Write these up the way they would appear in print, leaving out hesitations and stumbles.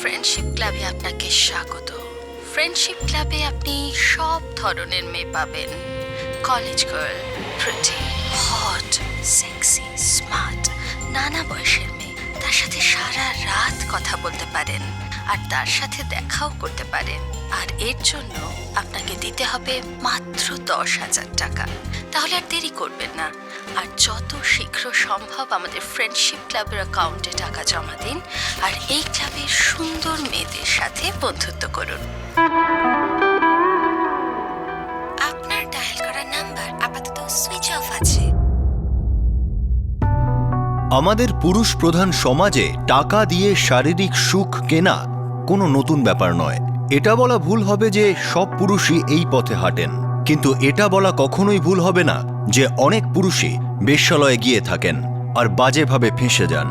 Friendship ক্লাবে আপনাকে স্বাগত। ফ্রেন্ডশিপ ক্লাবে আপনি সব ধরনের মেয়ে পাবেন। College girl, pretty, hot, sexy, smart, নানা বয়সের মেয়ে। তার সাথে সারা রাত কথা বলতে পারেন আর তার সাথে দেখাও করতে পারেন। আর এর জন্য আপনাকে দিতে হবে মাত্র 10,000 টাকা। তাহলে আর দেরি করবেন না, আর যত শীঘ্র সম্ভব আমাদের ফ্রেন্ডশিপ ক্লাবের অ্যাকাউন্টে টাকা জমা দিন আর এই ক্লাবের সুন্দর মেয়েদের সাথে বন্ধুত্ব করুন। আপনার ডায়াল করা নাম্বার আপাতত সুইচ অফ আছে। আমাদের পুরুষ প্রধান সমাজে টাকা দিয়ে শারীরিক সুখ কেনা কোনো নতুন ব্যাপার নয়। এটা বলা ভুল হবে যে সব পুরুষই এই পথে হাঁটেন, কিন্তু এটা বলা কখনোই ভুল হবে না যে অনেক পুরুষই বেশ্যালয়ে গিয়ে থাকেন আর বাজেভাবে ফেঁসে যান।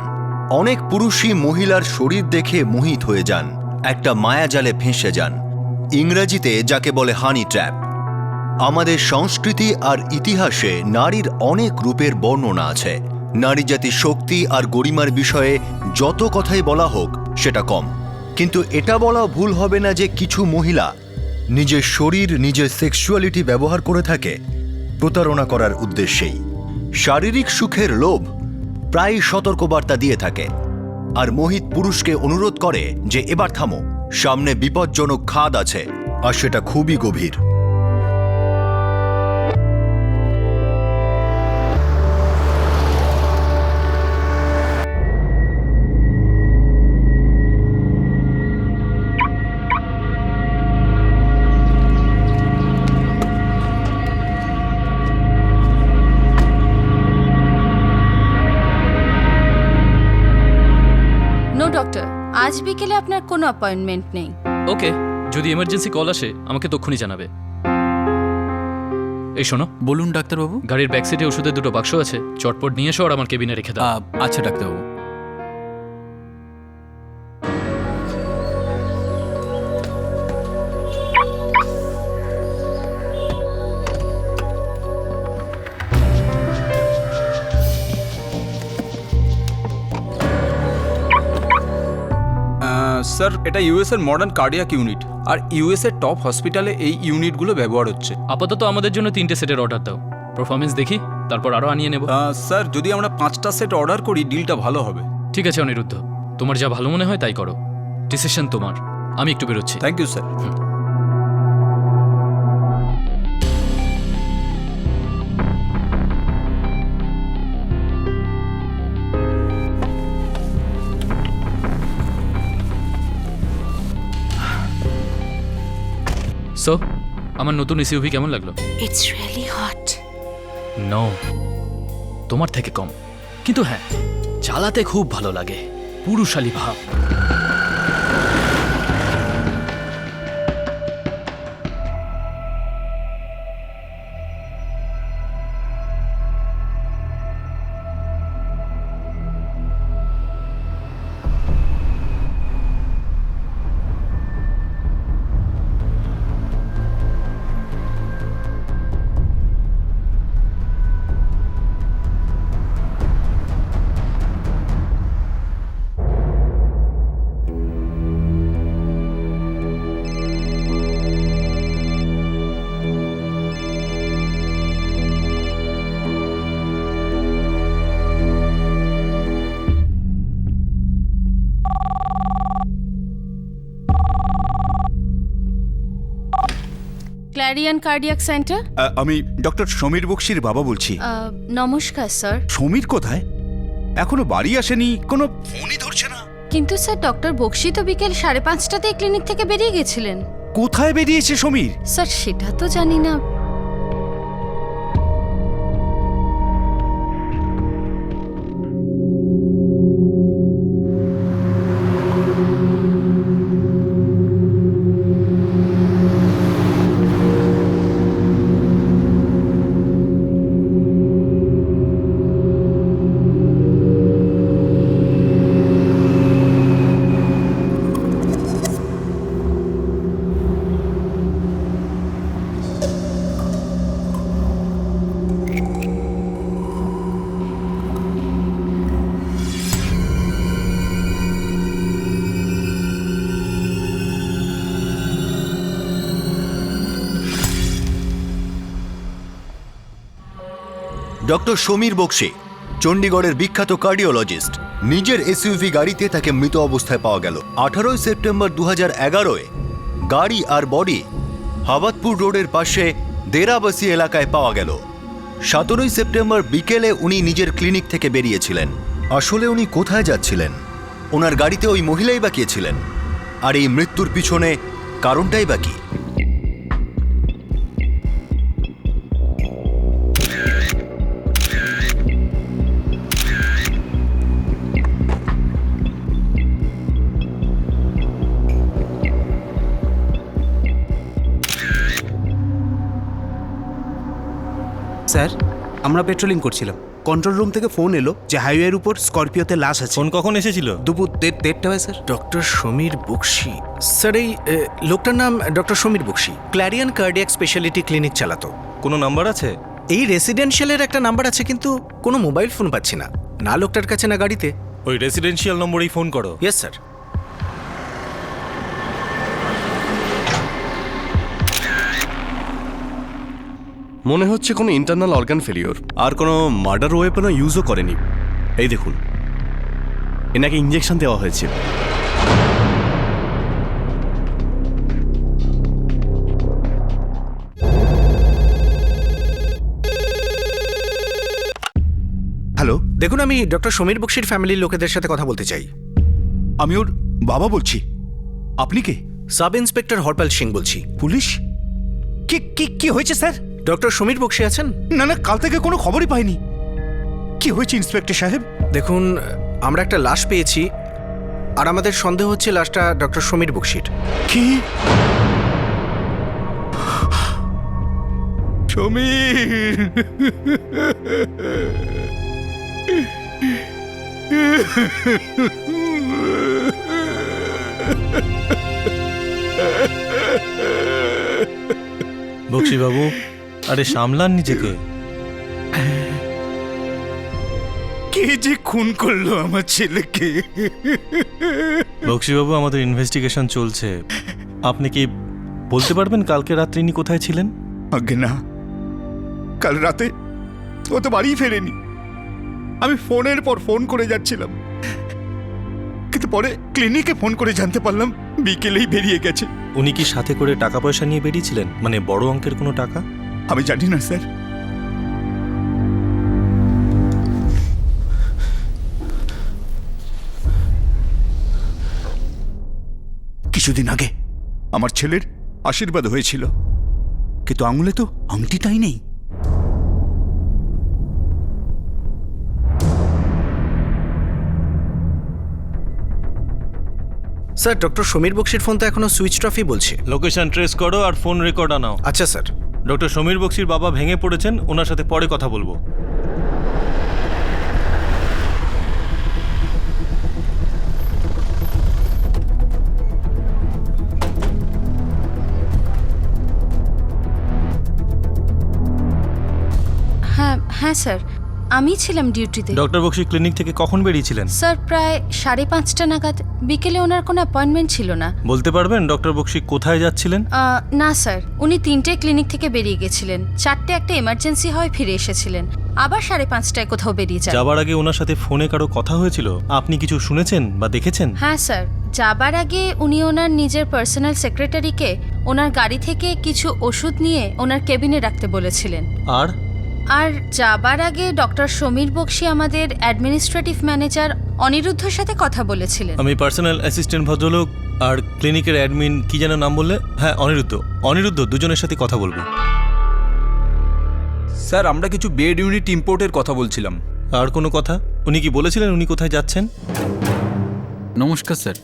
অনেক পুরুষই মহিলার শরীর দেখে মোহিত হয়ে যান, একটা মায়াজালে ফেঁসে যান, ইংরেজিতে যাকে বলে হানি ট্র্যাপ। আমাদের সংস্কৃতি আর ইতিহাসে নারীর অনেক রূপের বর্ণনা আছে। নারী জাতির শক্তি আর গরিমার বিষয়ে যত কথাই বলা হোক সেটা কম, কিন্তু এটা বলা ভুল হবে না যে কিছু মহিলা নিজের শরীর, নিজের সেক্সুয়ালিটি ব্যবহার করে থাকে প্রতারণা করার উদ্দেশ্যেই। শারীরিক সুখের লোভ প্রায় সতর্কবার্তা দিয়ে থাকে আর মোহিত পুরুষকে অনুরোধ করে যে এবার থামো, সামনে বিপজ্জনক খাদ আছে আর সেটা খুবই গভীর। ডক্টর, আজ বিকেলে আপনার কোনো অ্যাপয়েন্টমেন্ট নেই। ওকে, যদি এমার্জেন্সি কল আসে আমাকে তক্ষুনি জানাবে। এই শোনো। বলুন ডাক্তারবাবু। গাড়ির ব্যাক সিটে ওষুধের 2টো বাক্স আছে, চটপট নিয়ে এসো আর আমার কেবিনে রেখে দাও। আচ্ছা ডাক্তারবাবু। স্যার, এটা ইউএস এর মডার্ন কার্ডিয়াক ইউনিট, আর ইউএস এর টপ হসপিটালে এই ইউনিটগুলো ব্যবহার হচ্ছে। আপাতত আমাদের জন্য 3টে সেটের অর্ডার দাও, পারফরমেন্স দেখি, তারপর আরও আনিয়ে নেব। স্যার, যদি আমরা 5টা সেট অর্ডার করি ডিলটা ভালো হবে। ঠিক আছে অনিরুদ্ধ, তোমার যা ভালো মনে হয় তাই করো, ডিসিশন তোমার। আমি একটু বেরোচ্ছি। Thank you sir. সো আমার নতুন এসইউভি কেমন লাগলো? It's really hot. নো, তোমার থেকে কম, কিন্তু হ্যাঁ চালাতে খুব ভালো লাগে, পুরুষালী ভাব। ক্ল্যারিয়ান কার্ডিয়াক সেন্টার। আমি ডক্টর সমীর বক্সির বাবা বলছি। নমস্কার স্যার। সমীর কোথায়? এখনো বাড়ি আসেনি, কোনো ফোনই ধরছে না। কিন্তু স্যার, ডক্টর বক্সি তো বিকেল 5:30টাতেই ক্লিনিক থেকে বেরিয়ে গেছিলেন। কোথায় বেরিয়েছে সমীর? স্যার সেটা তো জানি না। ডক্টর সমীর বক্সি, চণ্ডীগড়ের বিখ্যাত কার্ডিওলজিস্ট, নিজের এসইউভি গাড়িতে তাকে মৃত অবস্থায় পাওয়া গেল। 18 সেপ্টেম্বর 2011 গাড়ি আর বডি হাবাদপুর রোডের পাশে দেরাবাসি এলাকায় পাওয়া গেল। 17 সেপ্টেম্বর বিকেলে উনি নিজের ক্লিনিক থেকে বেরিয়েছিলেন। আসলে উনি কোথায় যাচ্ছিলেন? ওনার গাড়িতে ওই মহিলাই বা কে ছিলেন? আর এই মৃত্যুর পিছনে কারণটাই বা কি? স্যার, আমরা পেট্রোলিং করছিলাম। কন্ট্রোল রুম থেকে ফোন এলো যে হাইওয়ের উপর স্করপিওতে লাশ আছে। ফোন কখন এসেছিল? দুপুর 1:30 হয় sir. Doctor Samir Bakshi, sir এই লোকটার নাম doctor Samir Bakshi, Clarion cardiac speciality clinic চালাতো। কোনো নাম্বার আছে? এই রেসিডেন্সিয়ালের একটা নাম্বার আছে, কিন্তু কোনো মোবাইল ফোন পাচ্ছি না, না লোকটার কাছে না গাড়িতে। ওই রেসিডেন্সিয়াল নম্বরেই ফোন করো। Yes sir. মনে হচ্ছে কোনো ইন্টারনাল অর্গান ফেলিওর। আর কোনো মার্ডার ওয়েপনও ইউজও করেনি। এই দেখুন, এনাকে ইঞ্জেকশন দেওয়া হয়েছে। হ্যালো, দেখুন, আমি ডক্টর সমীর বক্সির ফ্যামিলির লোকেদের সাথে কথা বলতে চাই। আমি ওর বাবা বলছি। আপনি কে? সাব ইন্সপেক্টর হরপাল সিং বলছি। পুলিশ? কি কি কি হয়েছে স্যার? ডক্টর সমীর বক্সি আছেন? না না, কাল থেকে কোনো খবরই পাইনি। কি হয়েছে ইন্সপেক্টর সাহেব? দেখুন, আমরা একটা লাশ পেয়েছি, আর আমাদের সন্দেহ হচ্ছে লাশটা ডক্টর সমীর বক্সির। কি? সমীর! বক্সি বাবু, আরে সামলান নিজেকে। কে যে খুন করলো আমার ছেলেকে? বক্সি বাবু, আমাদের ইনভেস্টিগেশন চলছে। আপনি কি বলতে পারবেন কালকে রাত্রে ইনি কোথায় ছিলেন? আগে না, কাল রাতে ও তো বাড়ি ফেরেনি। আমি ফোনের পর ফোন করে যাচ্ছিলাম, কিন্তু পরে ক্লিনিকে ফোন করে জানতে পারলাম বিকেলেই বেরিয়ে গেছে। উনি কি সাথে করে টাকা পয়সা নিয়ে বেরিয়েছিলেন, মানে বড় অঙ্কের কোনো টাকা? আমি জানি না স্যার। কিছুদিন আগে আমার ছেলের আশীর্বাদ হয়েছিল, কিন্তু আঙুলে তো আংটিটাই নেই। স্যার, ডক্টর সমীর বক্সির ফোন তো এখনো সুইচ অফই বলছে। লোকেশন ট্রেস করো আর ফোন রেকর্ড আনাও। আচ্ছা স্যার। ডক্টর সমীর বক্সির বাবা ভেঙে পড়েছেন, ওনার সাথে পরে কথা বলবো। হ্যাঁ হ্যাঁ স্যার, আমি ছিলাম ডিউটিতে। ডক্টর বক্সি ক্লিনিক থেকে কখন বেরিয়েছিলেন? স্যার প্রায় 5:30 নাগাদ। বিকেলে ওনার কোনো অ্যাপয়েন্টমেন্ট ছিল না। বলতে পারবেন ডক্টর বক্সি কোথায় যাচ্ছিলেন? না স্যার, উনি 3টে ক্লিনিক থেকে বেরিয়ে গেছিলেন, 4টে একটা এমার্জেন্সি হয় ফিরে এসেছিলেন, আবার 5:30টায় কোথাও বেরিয়ে যান। যাবার আগে ওনার সাথে ফোনে কারো কথা হয়েছিল? আপনি কিছু শুনেছেন বা দেখেছেন? হ্যাঁ স্যার, যাবার আগে উনি ওনার নিজের পার্সোনাল সেক্রেটারিকে ওনার গাড়ি থেকে কিছু ওষুধ নিয়ে ওনার কেবিনে রাখতে বলেছিলেন। আর যাবার আগে ডক্টর সমীর বক্সি আমাদের অ্যাডমিনিস্ট্রেটিভ ম্যানেজার অনিরুদ্ধর সাথে কথা বলেছিলেন। আমি পার্সোনাল অ্যাসিস্ট্যান্ট ভদ্রলোক আর ক্লিনিকের অ্যাডমিন কি যেন নাম বললে? হ্যাঁ, অনিরুদ্ধ দুজনের সাথে কথা বলবো। স্যার, আমরা কিছু বেড ইউনিট ইম্পোর্টের কথা বলছিলাম। আর কোনো কথা? উনি কি বলেছিলেন উনি কোথায় যাচ্ছেন? নমস্কার স্যার।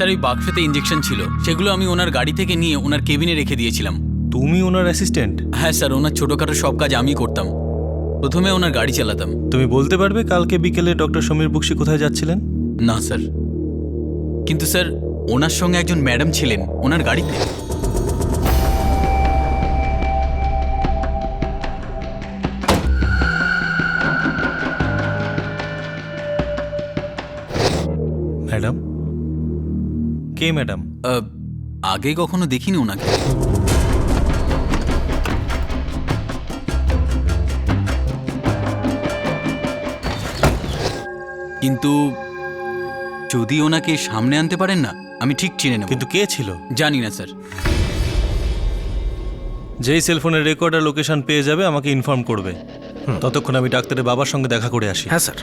স্যার, ওই বাক্সতে ইঞ্জেকশন ছিল, সেগুলো আমি ওনার গাড়ি থেকে নিয়ে ওনার কেবিনে রেখে দিয়েছিলাম। তুমি ওনার অ্যাসিস্ট্যান্ট? হ্যাঁ স্যার, ওনার ছোটোখাটো সব কাজ আমি করতাম। প্রথমে ওনার গাড়ি চালাতাম। তুমি বলতে পারবে কালকে বিকেলে ডক্টর সমীর বক্সি কোথায় যাচ্ছিলেন? না স্যার, কিন্তু স্যার ওনার সঙ্গে একজন ম্যাডাম ছিলেন ওনার গাড়িতে। ম্যাডাম? কে ম্যাডাম? আগে কখনো দেখিনি ওনাকে। কিন্তু যদি ওনাকে সামনে আনতে পারেন না, আমি ঠিক চিনে নেব। কিন্তু কে ছিল? জানি না স্যার। যেই সেলফোনের রেকর্ড আর লোকেশন পেয়ে যাবে আমাকে ইনফর্ম করবে। ততক্ষণ আমি ডাক্তারের বাবার সঙ্গে দেখা করে আসি। হ্যাঁ স্যার।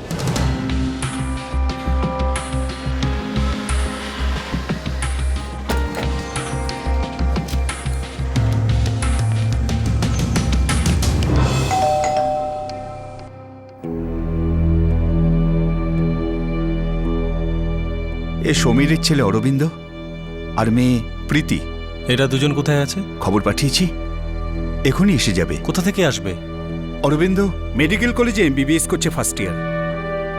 এ সমীরের ছেলে অরবিন্দ আর মেয়ে প্রীতি। এরা দুজন কোথায় আছে? খবর পাঠিয়েছি, এখনই এসে যাবে। কোথা থেকে আসবে? অরবিন্দ মেডিকেল কলেজে এমবিবিএস করছে ফার্স্ট ইয়ার,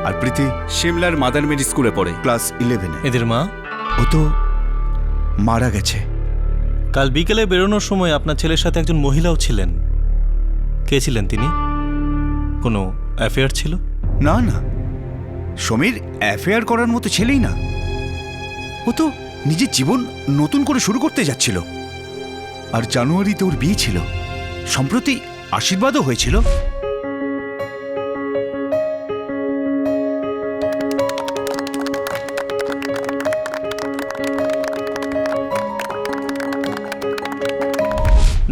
আর প্রীতি সিমলার মাদার মেরি স্কুলে পড়ে। ক্লাস 11। এদের মা? ও তো মারা গেছে। কাল বিকেলে বেরোনোর সময় আপনার ছেলের সাথে একজন মহিলাও ছিলেন। কে ছিলেন তিনি? কোনো অ্যাফেয়ার ছিল? না না, সমীর অ্যাফেয়ার করার মতো ছেলেই না। ও তো নিজের জীবন নতুন করে শুরু করতে যাচ্ছিল। আর জানুয়ারিতে ওর বিয়ে ছিল, সম্প্রতি আশীর্বাদও হয়েছিল।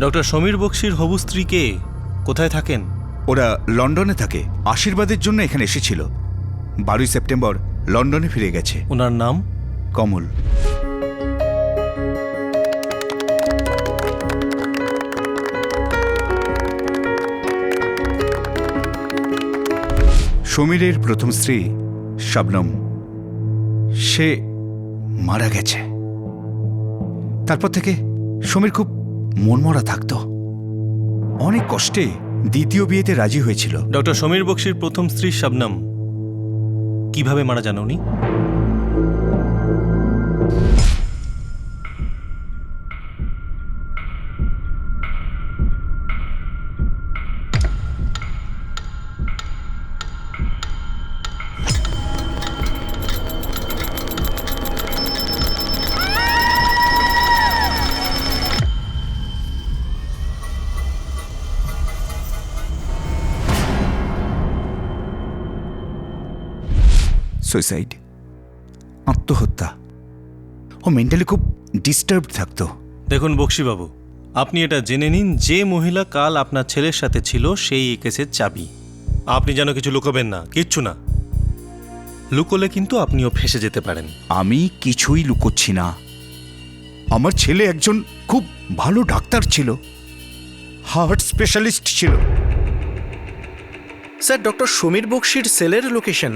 ডক্টর সমীর বক্সির হবু স্ত্রী কে? কোথায় থাকেন? ওরা লন্ডনে থাকে, আশীর্বাদের জন্য এখানে এসেছিল। 12 সেপ্টেম্বর লন্ডনে ফিরে গেছে। ওনার নাম? কমল। সমীরের প্রথম স্ত্রী শবনম, সে মারা গেছে। তারপর থেকে সমীর খুব মনমরা থাকতো। অনেক কষ্টে দ্বিতীয় বিয়েতে রাজি হয়েছিল। ডক্টর সমীর বক্সির প্রথম স্ত্রী শবনম কিভাবে মারা যান উনি? সুইসাইড, আত্মহত্যা। ও মেন্টালি খুব ডিস্টার্বড থাকতো। দেখুন বক্সিবাবু, আপনি এটা জেনে নিন যে মহিলা কাল আপনার ছেলের সাথে ছিল সেই এই কেসের চাবি। আপনি যেন কিছু লুকোবেন না, কিচ্ছু না। লুকোলে কিন্তু আপনিও ফেঁসে যেতে পারেন। আমি কিছুই লুকোচ্ছি না। আমার ছেলে একজন খুব ভালো ডাক্তার ছিল, হার্ট স্পেশালিস্ট ছিল। স্যার, ডক্টর সমীর বক্সির সেলের লোকেশন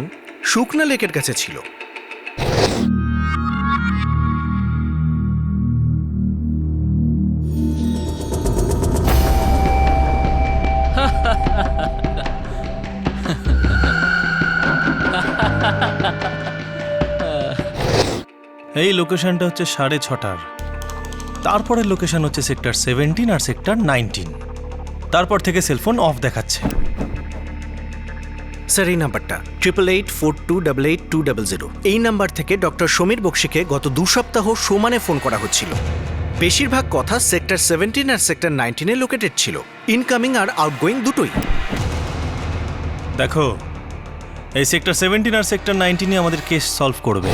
শুকনা লেকের কাছে ছিল। এই লোকেশনটা হচ্ছে 6:30টার। তারপরের লোকেশন হচ্ছে সেক্টর 17 আর সেক্টর 19। তারপর থেকে সেলফোন অফ দেখাচ্ছে। স্যার, এই নাম্বারটা 8884288200, এই নাম্বার থেকে ডক্টর সমীর বক্সিকে গত 2 সপ্তাহ সমানে ফোন করা হচ্ছিল। বেশিরভাগ কথা সেক্টর 17 আর সেক্টর 19-এ লোকেটেড ছিল। ইনকামিং আর আউটগোয়িং দুটোই। দেখো, এই সেক্টর 17 আর সেক্টর 19-ই আমাদের কেস সলভ করবে।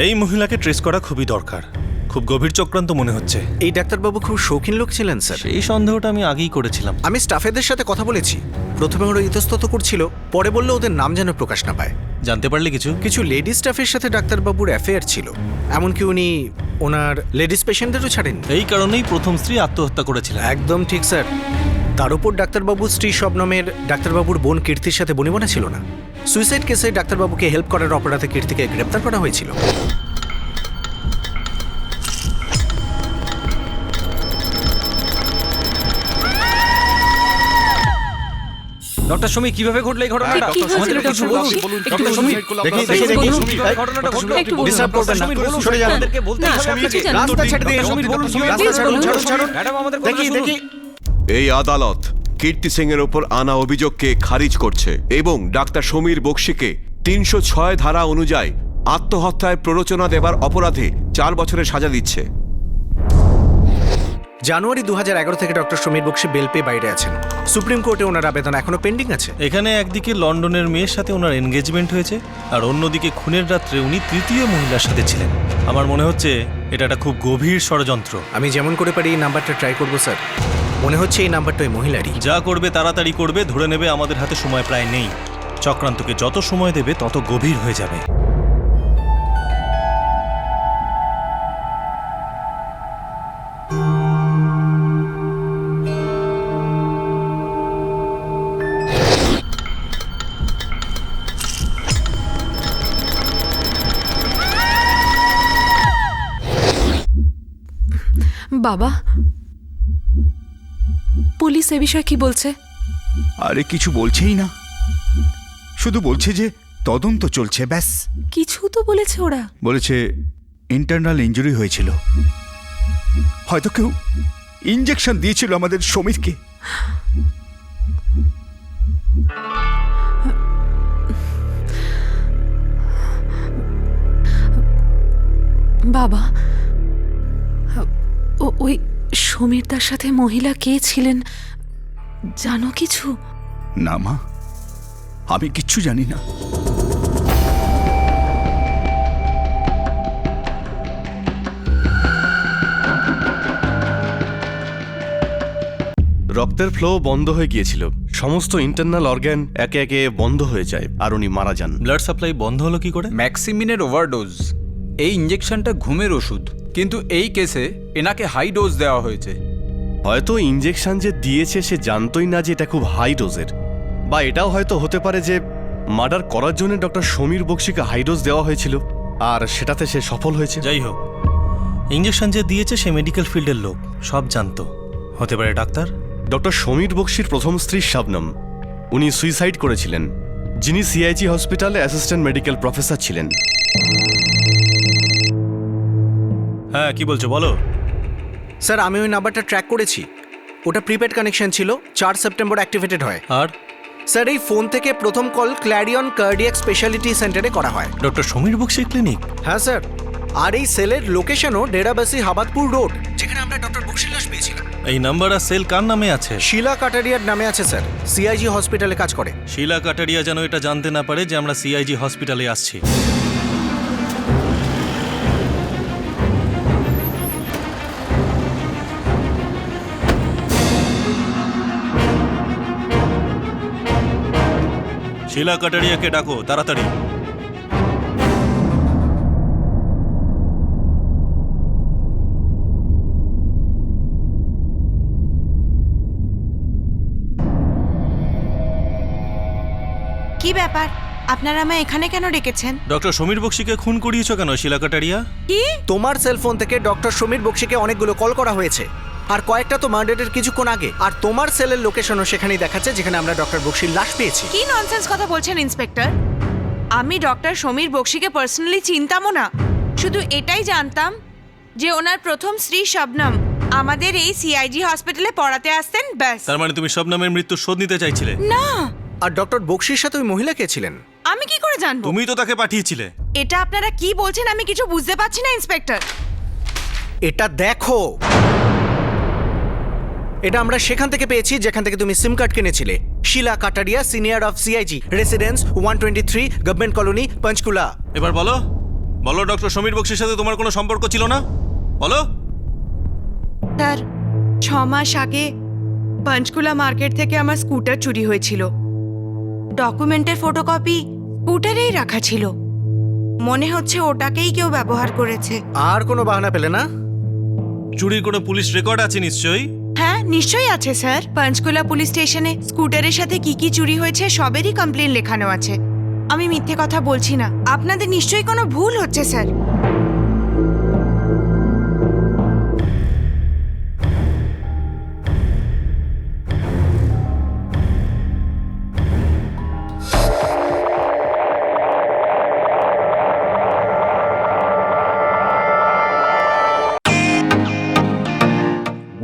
এই মহিলাকে ট্রেস করা খুবই দরকার। খুব গভীর চক্রান্ত মনে হচ্ছে। এই ডাক্তারবাবু খুব শৌখিন লোক ছিলেন স্যার। এই সন্দেহটা আমি আগেই করেছিলাম। আমি স্টাফেদের সাথে কথা বলেছি। প্রথমে ওরা ইতস্তত করছিল, পরে বললো ওদের নাম যেন প্রকাশ না পায়। জানতে পারলে কিছু? কিছু লেডি স্টাফের সাথে ডাক্তারবাবুর অ্যাফেয়ার ছিল, এমনকি উনি ওনার লেডিস পেশেন্টদেরও ছাড়েন। এই কারণেই প্রথম স্ত্রী আত্মহত্যা করেছিলেন। একদম ঠিক স্যার। তার উপর ডাক্তারবাবুর স্ত্রী শবনমের ডাক্তারবাবুর বোন কীর্তির সাথে বনিবনা ছিল না। সুইসাইড কেসে ডাক্তারবাবুকে হেল্প করার অপরাধে কীর্তিকে গ্রেপ্তার করা হয়েছিল। ডক্টর সমীর, কিভাবে ঘটলো এই ঘটনাটা? কি হয়েছিল ডক্টর বক্সি? ডক্টর সমীর, দেখি ঘটনাটা ঘটলো। একটু বলুন। ডিস্টার্ব করবেন না, সরে যান। আমাদেরকে বলতে না, হবে। কিছু জানি না। রাস্তা ছেড়ে দিন। সমীর, বলুন। রাস্তা ছাড়ুন, ছাড়ুন, ছাড়ুন। ম্যাডাম, আমাদের কথা শুনুন। এই আদালত কীর্তি সিং এর উপর আনা অভিযোগকে খারিজ করছে এবং ডাক্তার সমীর বক্সিকে 306 ধারা অনুযায়ী আত্মহত্যায় প্ররোচনা দেবার অপরাধে 4 বছরের সাজা দিচ্ছে। জানুয়ারি 2011 থেকে ডক্টর সমীর বক্সি বেল পেয়ে বাইরে আছেন। সুপ্রিম কোর্টে ওনার আবেদন এখনো পেন্ডিং আছে। এখানে একদিকে লন্ডনের মেয়ের সাথে ওনার এনগেজমেন্ট হয়েছে, আর অন্যদিকে খুনের রাত্রে উনি তৃতীয় মহিলার সাথে ছিলেন। আমার মনে হচ্ছে এটা একটা খুব গভীর ষড়যন্ত্র। আমি যেমন করে পারি এই নাম্বারটা ট্রাই করবো স্যার। মনে হচ্ছে এই নাম্বারটা ওই মহিলারই। যা করবে তাড়াতাড়ি করবে, ধরে নেবে আমাদের হাতে সময় প্রায় নেই। চক্রান্তকে যত সময় দেবে তত গভীর হয়ে যাবে। বাবা, পুলিশ এ বিষয়ে কি বলছে? আরে কিছু বলছেই না, শুধু বলছে যে তদন্ত চলছে, ব্যাস। কিছু তো বলেছে ওরা। বলেছে ইন্টারনাল ইনজুরি হয়েছিল, হয়তো কেউ ইঞ্জেকশন দিয়েছিল আমাদের সমীরকে। বাবা, ওই সমীরদার সাথে মহিলা কে ছিলেন জানো কিছু? না মা, আমি কিচ্ছু জানি না। রক্তের ফ্লো বন্ধ হয়ে গিয়েছিল, সমস্ত ইন্টারনাল অর্গ্যান একে একে বন্ধ হয়ে যায় আর উনি মারা যান। ব্লাড সাপ্লাই বন্ধ হলো কি করে? ম্যাক্সিমিনের ওভারডোজ। এই ইঞ্জেকশনটা ঘুমের ওষুধ, কিন্তু এই কেসে এনাকে হাই ডোজ দেওয়া হয়েছে। হয়তো ইঞ্জেকশন যে দিয়েছে সে জানতোই না যে এটা খুব হাই ডোজের, বা এটাও হয়তো হতে পারে যে মার্ডার করার জন্য ডক্টর সমীর বক্সিকে হাই ডোজ দেওয়া হয়েছিল আর সেটাতে সে সফল হয়েছে। যাই হোক, ইঞ্জেকশন যে দিয়েছে সে মেডিকেল ফিল্ডের লোক, সব জানতো। হতে পারে ডাক্তার। ডক্টর সমীর বক্সির প্রথম স্ত্রী শাবনম, উনি সুইসাইড করেছিলেন, যিনি সিআইজি হসপিটালে অ্যাসিস্ট্যান্ট মেডিকেল প্রফেসর ছিলেন। হ্যাঁ, কি বলছো বলো। স্যার, আমি ওই নাম্বারটা ট্র্যাক করেছি। ওটা প্রিপেড কানেকশন ছিল, 4 সেপ্টেম্বর অ্যাক্টিভেটেড হয়। আর স্যার, এই ফোন থেকে প্রথম কল ক্ল্যারিয়ন কার্ডিয়াক স্পেশালিটি সেন্টারে করা হয়। ডক্টর সমীর বক্সির ক্লিনিক? হ্যাঁ স্যার, আর এই সেলের লোকেশনও ডেরাবাসি হাবাদপুর রোড, যেখানে আমরা ডক্টর বক্সির লাশ পেয়েছিলাম। এই নাম্বার আর সেল কার নামে আছে? শিলা কাটারিয়ার নামে আছে স্যার, সিআইজি হসপিটালে কাজ করে। শিলা কাটারিয়া যেন এটা জানতে না পারে যে আমরা সিআইজি হসপিটালে আসছি। শিলা কাটারিয়াকে ডাকো তাড়াতাড়ি। কি ব্যাপার, আপনারা আমায় এখানে কেন ডেকেছেন? ডক্টর সমীর বক্সিকে খুন করিয়েছো কেন শিলা কাটারিয়া? কি? তোমার সেলফোন থেকে ডক্টর সমীর বক্সিকে অনেকগুলো কল করা হয়েছে, আর কয়েকটা তো মার্ডারের কিছুক্ষণ আগে। আর তোমার সেলের লোকেশনও সেখানেই দেখাচ্ছে যেখানে আমরা ডক্টর বক্সির লাশ পেয়েছি। কি ননসেন্স কথা বলছেন ইন্সপেক্টর? আমি ডক্টর সমীর বক্সিকে পার্সোনালি চিনতামও না, শুধু এটাই জানতাম যে ওনার প্রথম স্ত্রী শবনম আমাদের এই সিআইজি হসপিটালে পড়াতে আসতেন, ব্যাস। তার মানে তুমি শবনমের মৃত্যুর শোধ নিতে চাইছিলে? না। আর ডক্টর বক্সির সাথে ওই মহিলা কে ছিলেন? আমি কি করে জানবো? তুমি তো তাকে পাঠিয়েছিলে। এটা আপনারা কি বলছেন আমি কিছু বুঝতে পারছি না ইন্সপেক্টর। এটা দেখো, এটা আমরা সেখান থেকে পেয়েছি যেখান থেকে তুমি সিম কার্ড কিনেছিলে। Sheela Kataria, senior of CIG, residence 123 government colony, Panchkula. এবার বলো, বলো ডক্টর সমীর বক্সির সাথে তোমার কোনো সম্পর্ক ছিল না? বলো। স্যার, 6 মাস আগে পঞ্চকুলা মার্কেট থেকে আমার স্কুটার চুরি হয়েছিল। ডকুমেন্টের ফটোকপি স্কুটারেই রাখা ছিল, মনে হচ্ছে ওটাকেই কেউ ব্যবহার করেছে। আর কোনো বাহানা পেলে না? চুরির কোনো পুলিশ রেকর্ড আছে নিশ্চয়ই? হ্যাঁ, নিশ্চয়ই আছে স্যার। পঞ্চকুলা পুলিশ স্টেশনে স্কুটারের সাথে কি কি চুরি হয়েছে সবেরই কমপ্লেন লেখানো আছে। আমি মিথ্যে কথা বলছি না, আপনাদের নিশ্চয়ই কোনো ভুল হচ্ছে sir.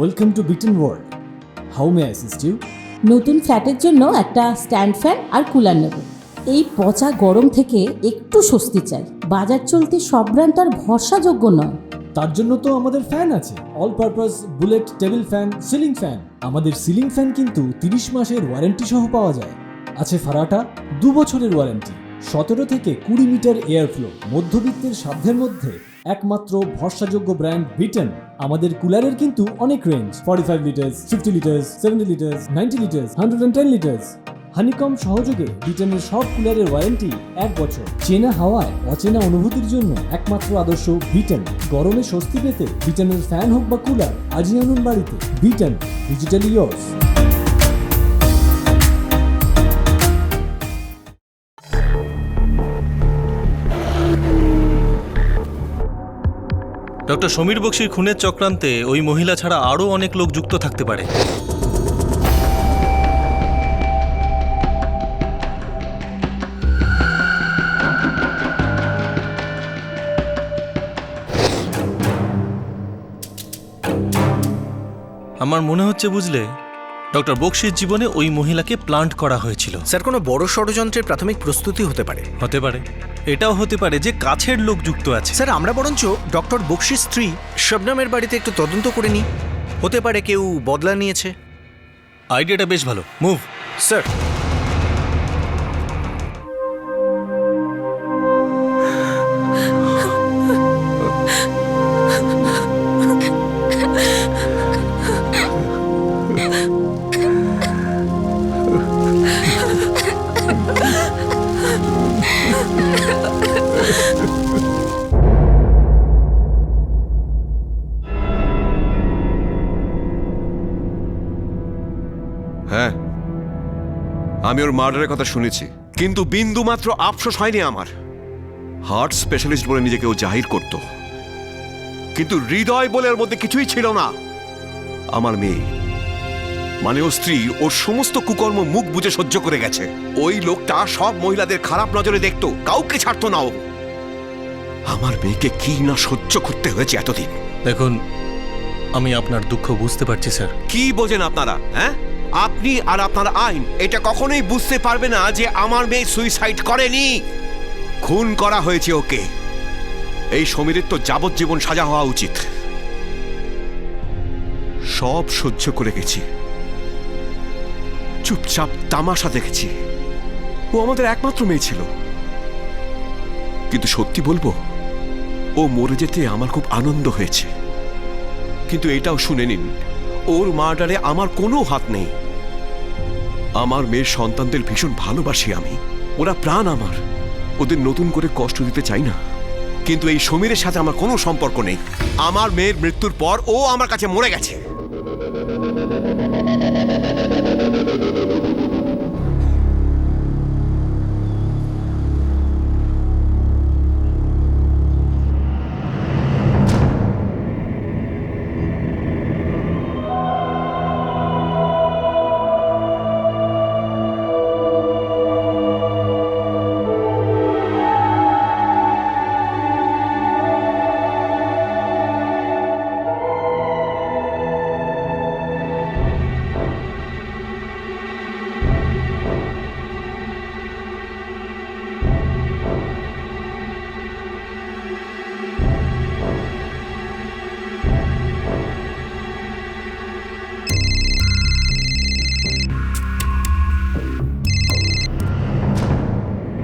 Welcome to Beaton world, how may I assist you? নতুন ফ্ল্যাটের জন্য একটা স্ট্যান্ড ফ্যান আর কুলার নেব। এই পচা গরম থেকে একটু স্বস্তি চাই। বাজার চলতে সব ব্র্যান্ড আর ভরসাযোগ্য নয়। তার জন্য তো আমাদের ফ্যান আছে, all purpose bullet table fan, ceiling fan. আমাদের সিলিং ফ্যান কিন্তু 30 মাসের ওয়ারেন্টি সহ পাওয়া যায়। আছে ফারাটা 2 বছরের ওয়ারেন্টি, 17 থেকে 20 মিটার এয়ার ফ্লো, মধ্যবিত্তের সাধ্যের মধ্যে একমাত্র ভরসাযোগ্য ব্র্যান্ড বিটেন। আমাদের কুলারের কিন্তু অনেক range, 45 litres, 50 litres, 70 litres, 90 litres, 110 litres. Honeycomb সহযোগে বিটেনের সব কুলারের ওয়ারেন্টি 1 বছর। চেনা হাওয়ায় অচেনা অনুভূতির জন্য একমাত্র আদর্শ বিটেন। গরমে স্বস্তি পেতে বিটেনের ফ্যান হোক বা কুলার, আজই আনুন বাড়িতে। বিটেন, ডিজিটালি ইয়োর্স। ডক্টর সমীর বক্সির খুনের চক্রান্তে ওই মহিলা ছাড়া আরও অনেক লোক যুক্ত থাকতে পারে। আমার মনে হচ্ছে বুঝলে, ডক্টর বক্সির জীবনে ওই মহিলাকে প্লান্ট করা হয়েছিল। স্যার, কোনো বড় ষড়যন্ত্রের প্রাথমিক প্রস্তুতি হতে পারে। হতে পারে, এটাও হতে পারে যে কাছের লোক যুক্ত আছে। স্যার, আমরা বরঞ্চ ডক্টর বক্সির স্ত্রী শবনমের বাড়িতে একটু তদন্ত করে নিই। হতে পারে কেউ বদলা নিয়েছে। আইডিয়াটা বেশ ভালো। Move sir. হ্যাঁ, আমি ওর মার্ডারের কথা শুনেছি, কিন্তু বিন্দু মাত্র আফসোস হয়নি আমার। হার্ট স্পেশালিস্ট বলে নিজেকে ও জাহির করত, কিন্তু হৃদয় বলে ওর মধ্যে কিছুই ছিল না। আমার মেয়ে, মানে ওর স্ত্রী, ওর সমস্ত কুকর্ম মুখ বুজে সহ্য করে গেছে। ওই লোকটা সব মহিলাদের খারাপ নজরে দেখতো, কাউকে ছাড়তো না ও। আমার মেয়েকে কি না সহ্য করতে হয়েছে এতদিন। দেখুন, আমি আপনার দুঃখ বুঝতে পারছি স্যার। কি বোঝেন আপনারা? হ্যাঁ, আপনি আর আপনার আইন এটা কখনোই বুঝতে পারবে না যে আমার মেয়ে সুইসাইড করেনি, খুন করা হয়েছে ওকে। এই সমীরের তো যাবজ্জীবন সাজা হওয়া উচিত। সব সহ্য করে গেছি, চুপচাপ তামাশা দেখেছি। ও আমাদের একমাত্র মেয়ে ছিল, কিন্তু সত্যি বলবো, ও মরে যেতে আমার খুব আনন্দ হয়েছে। কিন্তু এটাও শুনে নিন, ওর মার্ডারে আমার কোনো হাত নেই। আমার মেয়ের সন্তানদের ভীষণ ভালোবাসি আমি, ওরা প্রাণ আমার। ওদের নতুন করে কষ্ট দিতে চাই না, কিন্তু এই সমীরের সাথে আমার কোনো সম্পর্ক নেই। আমার মেয়ের মৃত্যুর পর ও আমার কাছে মরে গেছে।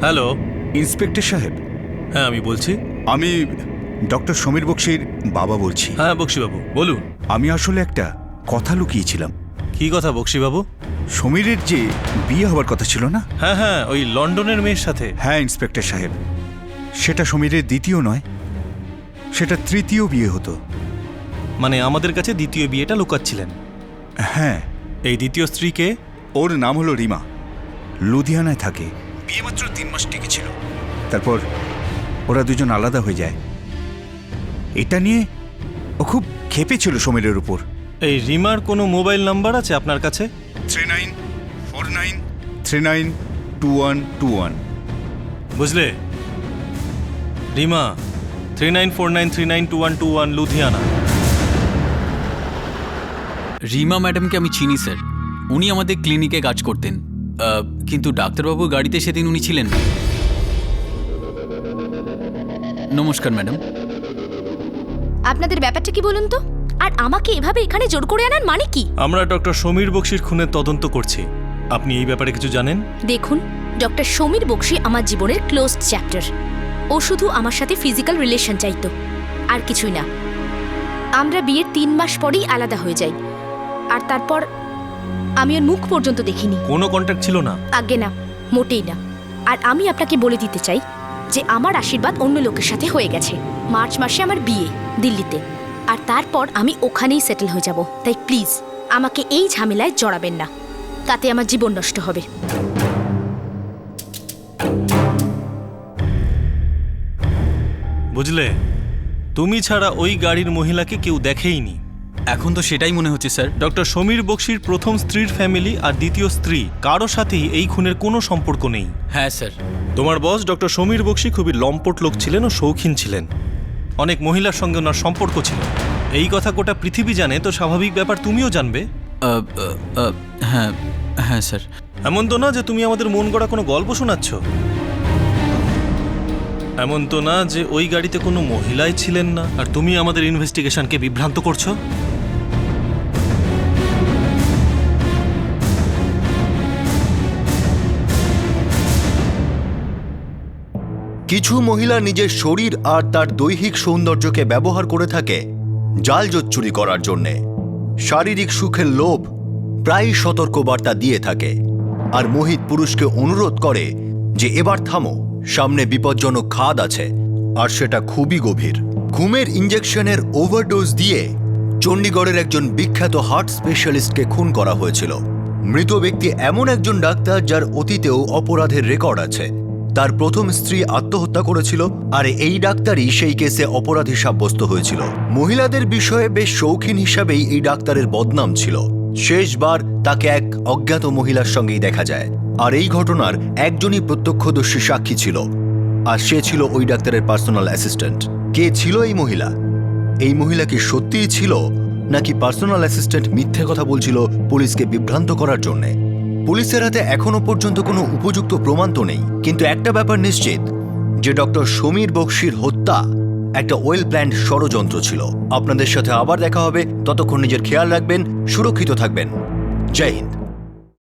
হ্যালো, ইন্সপেক্টর সাহেব। হ্যাঁ, আমি বলছি। আমি ডক্টর সমীর বক্সির বাবা বলছি। হ্যাঁ বক্সিবাবু, বলুন। আমি আসলে একটা কথা লুকিয়েছিলাম। কি কথা বক্সিবাবু? সমীরের যে বিয়ে হওয়ার কথা ছিল না? হ্যাঁ হ্যাঁ, ওই লন্ডনের মেয়ের সাথে। হ্যাঁ ইন্সপেক্টর সাহেব, সেটা সমীরের দ্বিতীয় নয়, সেটা তৃতীয় বিয়ে হতো। মানে আমাদের কাছে দ্বিতীয় বিয়েটা লুকাচ্ছিলেন? হ্যাঁ। এই দ্বিতীয় স্ত্রীকে? ওর নাম হলো রিমা, লুধিয়ানায় থাকে। বিয়ে মাত্র 3 মাস টিকেছিল, তারপর ওরা দুজন আলাদা হয়ে যায়। এটা নিয়ে ও খুব ক্ষেপে ছিল সমীরের উপর। এই রিমার কোনো মোবাইল নাম্বার আছে আপনার কাছে? 3949392121। বুঝলে, রিমা 3949392121, লুধিয়ানা। রিমা ম্যাডামকে আমি চিনি স্যার, উনি আমাদের ক্লিনিকে কাজ করতেন। কিন্তু ডাক্তারবাবুর গাড়িতে সেদিন উনি ছিলেন না। নমস্কার ম্যাডাম। আপনাদের ব্যাপারটা কি বলুন তো? আর আমাকে এভাবে এখানে জোর করে আনার মানে কি? আমরা ডক্টর সমীর বক্সির খুনের তদন্ত করছি। আপনি এই ব্যাপারে কিছু জানেন? দেখুন, ডক্টর সমীর বক্সি আমার জীবনের ক্লোজড চ্যাপ্টার। ও শুধু আমার সাথে ফিজিক্যাল রিলেশন চাইতো, আর কিছুই না। আমরা বিয়ের 3 মাস পরেই আলাদা হয়ে যাই, আর তারপর আমি ওর মুখ পর্যন্ত দেখিনি। কোনো কন্ট্যাক্ট ছিল না? আগে না, মোটেই না। আর আমি আপনাকে বলে দিতে চাই যে আমার আশীর্বাদ অন্য লোকের সাথে হয়ে গেছে। মার্চ মাসে আমার বিয়ে দিল্লিতে, আর তারপর আমি ওখানেই সেটেল হয়ে যাব। তাই প্লিজ আমাকে এই ঝামেলায় জড়াবেন না, তাতে আমার জীবন নষ্ট হবে। বুঝলে, তুমি ছাড়া ওই গাড়ির মহিলাকে কেউ দেখেইনি। এখন তো সেটাই মনে হচ্ছে স্যার। ডক্টর সমীর বক্সির প্রথম স্ত্রীর ফ্যামিলি আর দ্বিতীয় স্ত্রী কারো সাথেই এই খুনের কোনো সম্পর্ক নেই। হ্যাঁ স্যার। তোমার বস ডক্টর সমীর বক্সি খুবই লম্পট লোক ছিলেন ও শৌখিন ছিলেন। অনেক মহিলার সঙ্গে ওনার সম্পর্ক ছিল। এই কথা গোটা পৃথিবী জানে, তো স্বাভাবিক ব্যাপার তুমিও জানবে। হ্যাঁ হ্যাঁ স্যার। এমন তো না যে তুমি আমাদের মন গড়া কোনো গল্প শোনাচ্ছ। এমন তো না যে ওই গাড়িতে কোনো মহিলাই ছিলেন না আর তুমি আমাদের ইনভেস্টিগেশনকে বিভ্রান্ত করছো। কিছু মহিলা নিজের শরীর আর তার দৈহিক সৌন্দর্যকে ব্যবহার করে থাকে জাল জোচ্চুরি করার জন্যে। শারীরিক সুখের লোভ প্রায়ই সতর্কবার্তা দিয়ে থাকে, আর মোহিত পুরুষকে অনুরোধ করে যে এবার থামো, সামনে বিপজ্জনক খাদ আছে, আর সেটা খুবই গভীর। ঘুমের ইঞ্জেকশনের ওভারডোজ দিয়ে চণ্ডীগড়ের একজন বিখ্যাত হার্ট স্পেশালিস্টকে খুন করা হয়েছিল। মৃত ব্যক্তি এমন একজন ডাক্তার যার অতীতেও অপরাধের রেকর্ড আছে। তার প্রথম স্ত্রী আত্মহত্যা করেছিল, আর এই ডাক্তারই সেই কেসে অপরাধী সাব্যস্ত হয়েছিল। মহিলাদের বিষয়ে বেশ শৌখিন হিসাবেই এই ডাক্তারের বদনাম ছিল। শেষবার তাকে এক অজ্ঞাত মহিলার সঙ্গেই দেখা যায়, আর এই ঘটনার একজনই প্রত্যক্ষদর্শী সাক্ষী ছিল, আর সে ছিল ওই ডাক্তারের পার্সোনাল অ্যাসিস্ট্যান্ট। কে ছিল এই মহিলা? এই মহিলা কি সত্যিই ছিল, নাকি পার্সোনাল অ্যাসিস্ট্যান্ট মিথ্যে কথা বলছিল পুলিশকে বিভ্রান্ত করার জন্যে? পুলিশের হাতে এখনো পর্যন্ত কোনো উপযুক্ত প্রমাণ তো নেই, কিন্তু একটা ব্যাপার নিশ্চিত যে ডক্টর সমীর বক্সির হত্যা একটা ওয়েল প্ল্যান্ড ষড়যন্ত্র ছিল। আপনাদের সাথে আবার দেখা হবে, ততক্ষণ নিজের খেয়াল রাখবেন, সুরক্ষিত থাকবেন। জয় হিন্দ।